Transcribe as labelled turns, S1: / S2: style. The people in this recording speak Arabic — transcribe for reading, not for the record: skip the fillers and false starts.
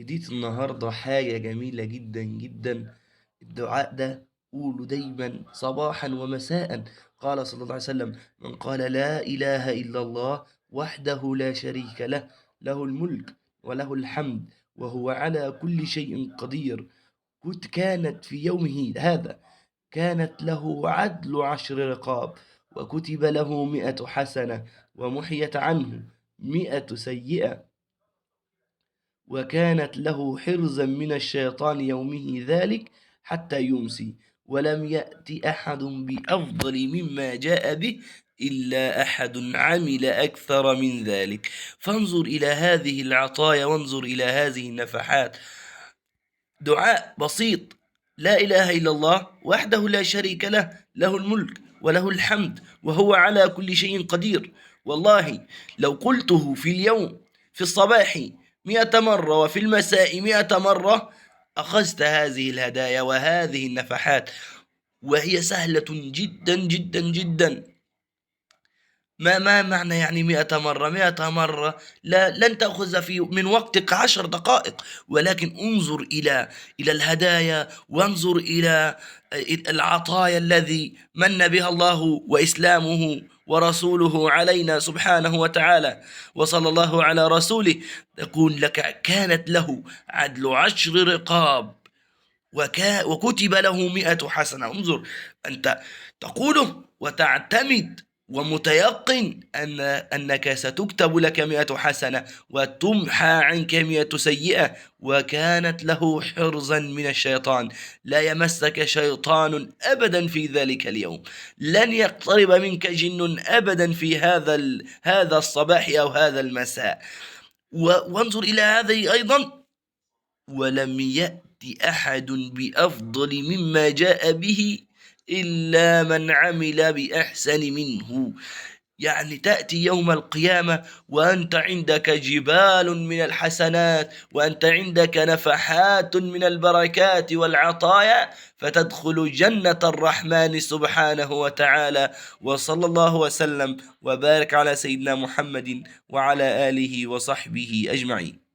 S1: هديت النهاردة حاجة جميلة جدًا، جدًا. الدعاء ده قوله دايمًا صباحًا ومساءً. قال صلى الله عليه وسلم: "من قال لا إله إلا الله وحده لا شريك له، له الملك وله الحمد وهو على كل شيء قدير، كانت في يومه هذا كانت له عدل 10 رقاب، وكتب له 100 حسنة، ومُحيت عنه 100 سيئة، وكانت له حرزا من الشيطان يومه ذلك حتى يمسي، ولم يأت أحد بأفضل مما جاء به إلا أحد عمل أكثر من ذلك". فانظر إلى هذه العطايا وانظر إلى هذه النفحات. دعاء بسيط: لا إله إلا الله وحده لا شريك له، له الملك وله الحمد وهو على كل شيء قدير. والله لو قلته في اليوم، في الصباح 100 مرة وفي المساء 100 مرة، أخذت هذه الهدايا وهذه النفحات، وهي سهلة جدا جدا جدا. ما معنى يعني 100 مرة؟ 100 مرة لن تأخذ من وقتك 10 دقائق، ولكن انظر إلى الهدايا، وانظر إلى العطايا الذي من بها الله وإسلامه ورسوله علينا سبحانه وتعالى. وصلى الله على رسوله. يقول لك: كانت له عدل 10 رقاب، وكتب له 100 حسنة. انظر، أنت تقوله وتعتمد ومتيقن أنك ستكتب لك 100 حسنة وتمحى عنك 100 سيئة، وكانت له حرزا من الشيطان. لا يمسك شيطان أبدا في ذلك اليوم، لن يقترب منك جن أبدا في هذا الصباح أو هذا المساء. وانظر إلى هذه أيضا: ولم يأت أحد بأفضل مما جاء به إلا من عمل بأحسن منه. يعني تأتي يوم القيامة وأنت عندك جبال من الحسنات، وأنت عندك نفحات من البركات والعطايا، فتدخل جنة الرحمن سبحانه وتعالى. وصلى الله وسلم وبارك على سيدنا محمد وعلى آله وصحبه أجمعين.